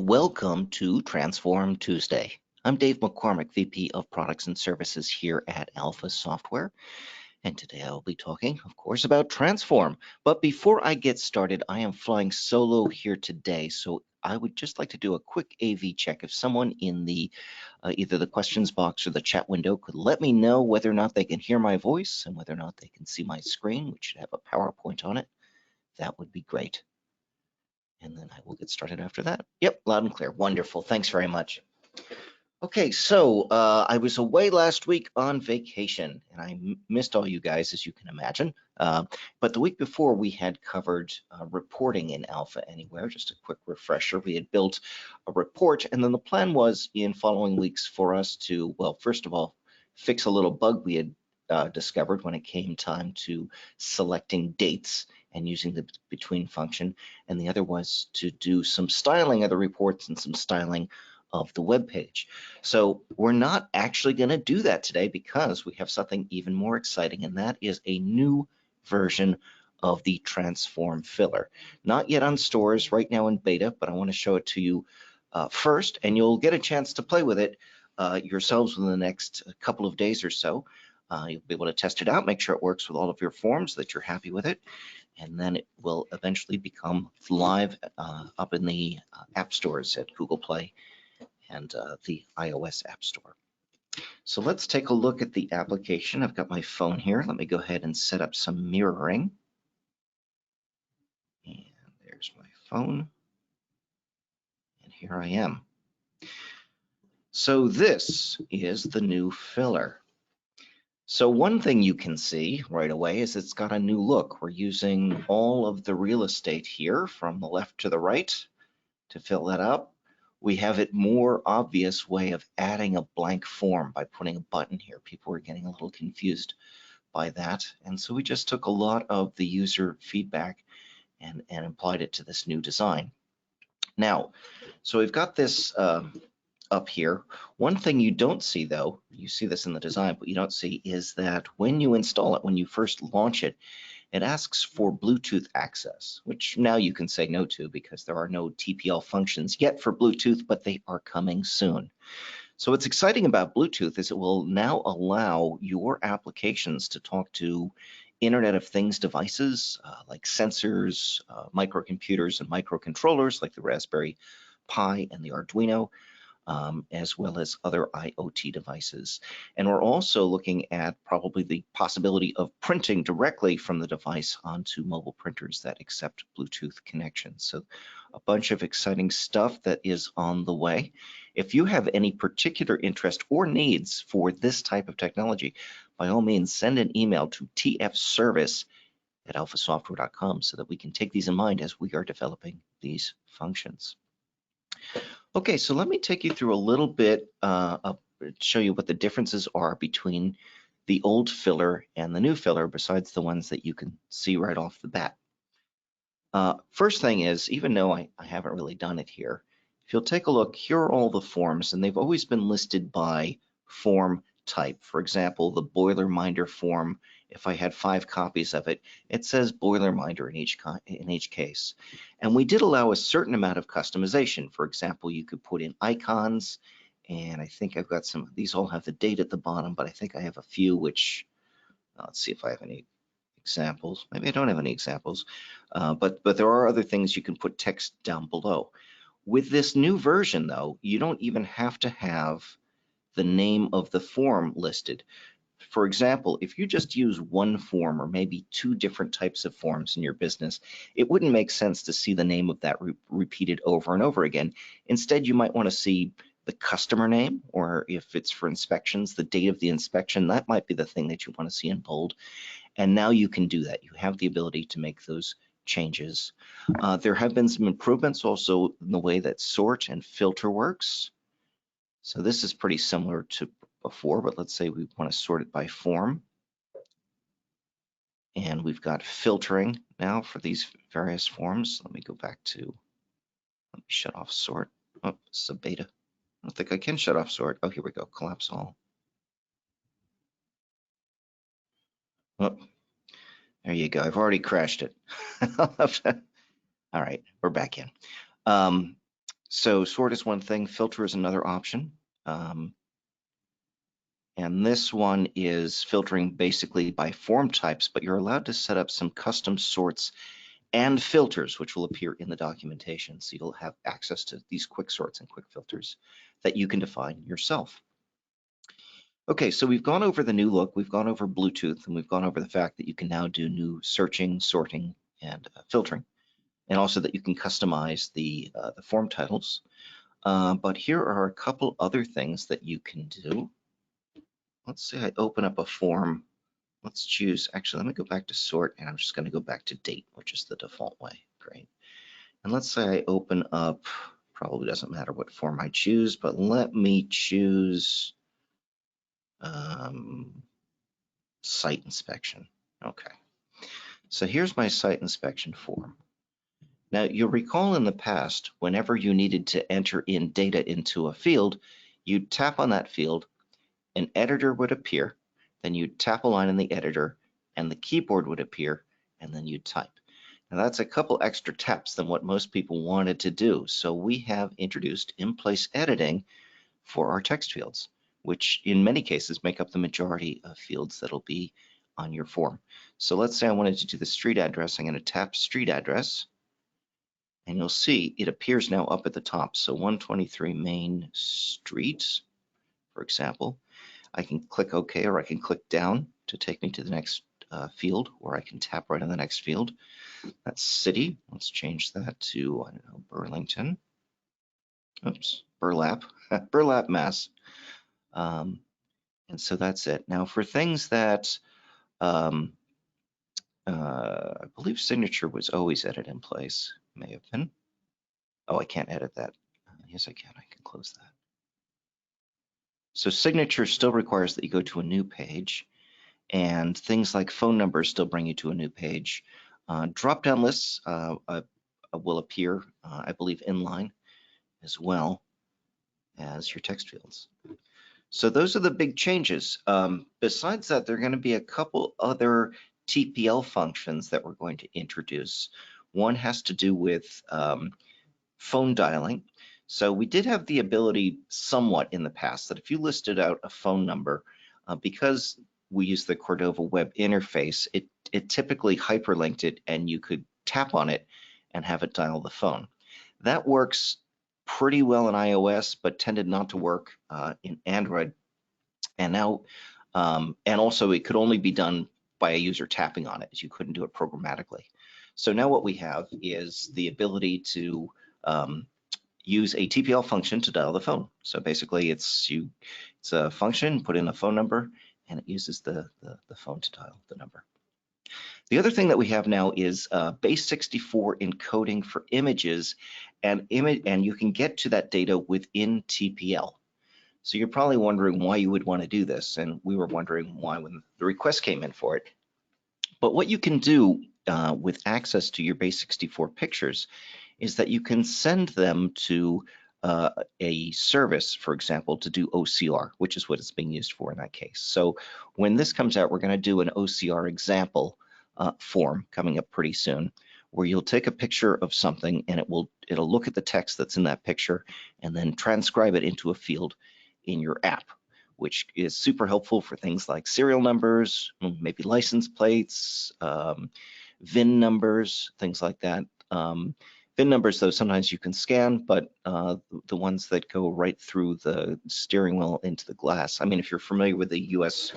Welcome to Transform Tuesday. I'm Dave McCormick, VP of Products and Services here at Alpha Software. And today I'll be talking, of course, about Transform. But before I get started, I am flying solo here today. So I would just like to do a quick AV check. If someone in the either the questions box or the chat window could let me know whether or not they can hear my voice and whether or not they can see my screen, which should have a PowerPoint on it, that would be great. And then I will get started after that. Yep, loud and clear. Wonderful. Thanks very much. Okay, so I was away last week on vacation, and I missed all you guys, as you can imagine. But the week before, we had covered reporting in Alpha Anywhere. Just a quick refresher. We had built a report, and then the plan was in following weeks for us to, well, first of all, fix a little bug we had discovered when it came time to selecting dates and using the between function. And the other was to do some styling of the reports and some styling of the web page. So we're not actually going to do that today because we have something even more exciting, and that is a new version of the Transform filler. Not yet on stores, right now in beta, but I want to show it to you first, and you'll get a chance to play with it yourselves within the next couple of days or so. You'll be able to test it out, make sure it works with all of your forms, that you're happy with it, and then it will eventually become live up in the app stores at Google Play and the iOS App Store. So let's take a look at the application. I've got my phone here. Let me go ahead and set up some mirroring. And there's my phone. And here I am. So this is the new filler. So one thing you can see right away is it's got a new look. We're using all of the real estate here from the left to the right to fill that up. We have it more obvious way of adding a blank form by putting a button here. People were getting a little confused by that. And so we just took a lot of the user feedback and applied it to this new design. Now, so we've got this up here. One thing you don't see though, you see this in the design, but you don't see is that when you install it, when you first launch it, it asks for Bluetooth access, which now you can say no to because there are no TPL functions yet for Bluetooth, but they are coming soon. So what's exciting about Bluetooth is it will now allow your applications to talk to Internet of Things devices like sensors, microcomputers, and microcontrollers like the Raspberry Pi and the Arduino, as well as other IoT devices. And we're also looking at probably the possibility of printing directly from the device onto mobile printers that accept Bluetooth connections. So a bunch of exciting stuff that is on the way. If you have any particular interest or needs for this type of technology, by all means, send an email to tfservice@alphasoftware.com so that we can take these in mind as we are developing these functions. Okay, so let me take you through a little bit, show you what the differences are between the old filler and the new filler, besides the ones that you can see right off the bat. First thing is, even though I haven't really done it here, if you'll take a look, here are all the forms, and they've always been listed by form type. For example, the Boilerminder form, if I had 5 copies of it, it says Boilerminder in each case. And we did allow a certain amount of customization. For example, you could put in icons, and I think I've got some, these all have the date at the bottom, but I think I have a few which, let's see if I have any examples. Maybe I don't have any examples, but there are other things you can put text down below. With this new version, though, you don't even have to have the name of the form listed. For example, if you just use one form or maybe 2 different types of forms in your business, it wouldn't make sense to see the name of that repeated over and over again. Instead, you might want to see the customer name, or if it's for inspections, the date of the inspection. That might be the thing that you want to see in bold. And now you can do that. You have the ability to make those changes. There have been some improvements also in the way that sort and filter works. So this is pretty similar to before, but let's say we want to sort it by form. And we've got filtering now for these various forms. Let me go back to, let me shut off sort. Oh, this is a beta. I don't think I can shut off sort. Oh, here we go, collapse all. Oh, there you go, I've already crashed it. All right, we're back in. So sort is one thing, filter is another option. And this one is filtering basically by form types, but you're allowed to set up some custom sorts and filters, which will appear in the documentation. So you'll have access to these quick sorts and quick filters that you can define yourself. Okay, so we've gone over the new look, we've gone over Bluetooth, and we've gone over the fact that you can now do new searching, sorting, and filtering, and also that you can customize the form titles. But here are a couple other things that you can do. Let's say I open up a form. Let's choose, actually, let me go back to sort, and I'm just going to go back to date, which is the default way. Great. And let's say I open up, probably doesn't matter what form I choose, but let me choose site inspection. Okay. So here's my site inspection form. Now, you'll recall in the past, whenever you needed to enter in data into a field, you'd tap on that field, an editor would appear, then you'd tap a line in the editor, and the keyboard would appear, and then you'd type. Now, that's a couple extra taps than what most people wanted to do. So we have introduced in-place editing for our text fields, which in many cases make up the majority of fields that'll be on your form. So let's say I wanted to do the street address. I'm going to tap street address, and you'll see it appears now up at the top. So 123 Main Street, for example. I can click OK, or I can click down to take me to the next field, or I can tap right on the next field. That's city. Let's change that to, I don't know, Burlington. Oops, Burlap, Burlap, Mass. And so that's it. Now for things that I believe signature was always edited in place. May have been. Oh, I can't edit that. Yes, I can. I can close that. So signature still requires that you go to a new page, and things like phone numbers still bring you to a new page. Drop-down lists will appear, I believe, inline as well as your text fields. So those are the big changes. Besides that, there are going to be a couple other TPL functions that we're going to introduce. One has to do with phone dialing. So we did have the ability somewhat in the past that if you listed out a phone number, because we use the Cordova web interface, it typically hyperlinked it and you could tap on it and have it dial the phone. That works pretty well in iOS, but tended not to work in Android. And now, and also it could only be done by a user tapping on it, as you couldn't do it programmatically. So now what we have is the ability to use a TPL function to dial the phone. So basically it's a function, put in a phone number, and it uses the phone to dial the number. The other thing that we have now is base64 encoding for images, and you can get to that data within TPL. So you're probably wondering why you would want to do this, and we were wondering why when the request came in for it. But what you can do with access to your base64 pictures is that you can send them to a service, for example, to do OCR, which is what it's being used for in that case. So when this comes out, we're going to do an OCR example form coming up pretty soon, where you'll take a picture of something and it'll look at the text that's in that picture and then transcribe it into a field in your app, which is super helpful for things like serial numbers, maybe license plates, VIN numbers, things like that. VIN numbers, though, sometimes you can scan, but the ones that go right through the steering wheel into the glass. I mean, if you're familiar with the US,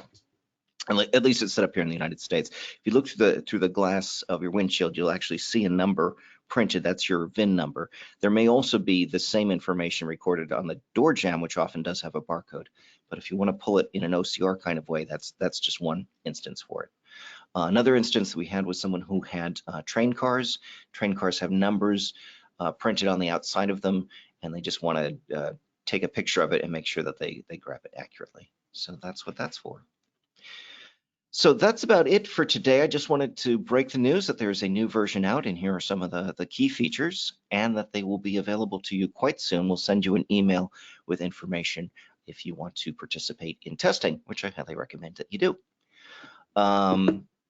at least it's set up here in the United States, if you look through the glass of your windshield, you'll actually see a number printed. That's your VIN number. There may also be the same information recorded on the door jamb, which often does have a barcode. But if you want to pull it in an OCR kind of way, that's just one instance for it. Another instance that we had was someone who had train cars. Train cars have numbers printed on the outside of them, and they just want to take a picture of it and make sure that they grab it accurately. So that's what that's for. So that's about it for today. I just wanted to break the news that there's a new version out, and here are some of the key features, and that they will be available to you quite soon. We'll send you an email with information if you want to participate in testing, which I highly recommend that you do.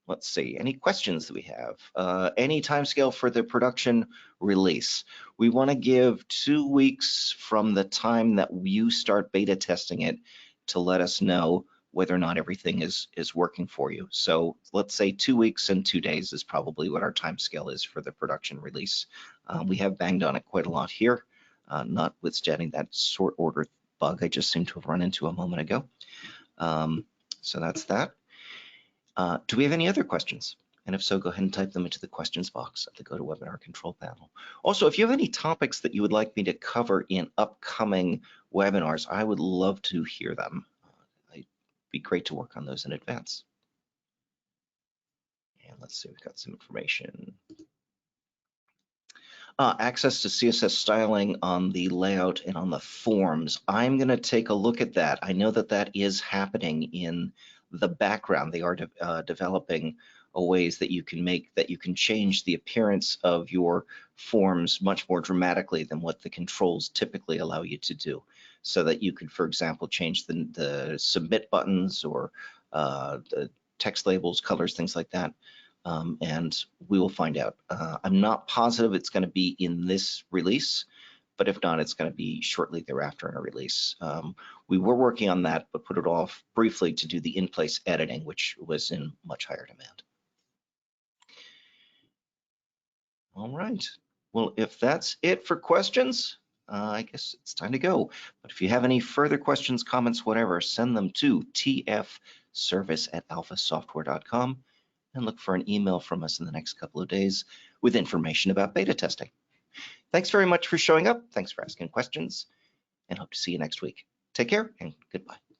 Let's see, any questions that we have? Any timescale for the production release? We want to give 2 weeks from the time that you start beta testing it to let us know whether or not everything is working for you. So let's say 2 weeks and 2 days is probably what our timescale is for the production release. We have banged on it quite a lot here, notwithstanding that sort order bug I just seemed to have run into a moment ago. So that's that. Do we have any other questions? And if so, go ahead and type them into the questions box at the GoToWebinar control panel. Also, if you have any topics that you would like me to cover in upcoming webinars, I would love to hear them. It'd be great to work on those in advance. And let's see, we've got some information. Access to CSS styling on the layout and on the forms. I'm going to take a look at that. I know that that is happening in the background. They are developing ways that you can change the appearance of your forms much more dramatically than what the controls typically allow you to do. So that you could, for example, change the submit buttons or the text labels, colors, things like that. And we will find out. I'm not positive it's going to be in this release, but if not, it's going to be shortly thereafter in a release. We were working on that, but put it off briefly to do the in-place editing, which was in much higher demand. All right. Well, if that's it for questions, I guess it's time to go. But if you have any further questions, comments, whatever, send them to tfservice@alphasoftware.com. and look for an email from us in the next couple of days with information about beta testing. Thanks very much for showing up. Thanks for asking questions, and hope to see you next week. Take care and goodbye.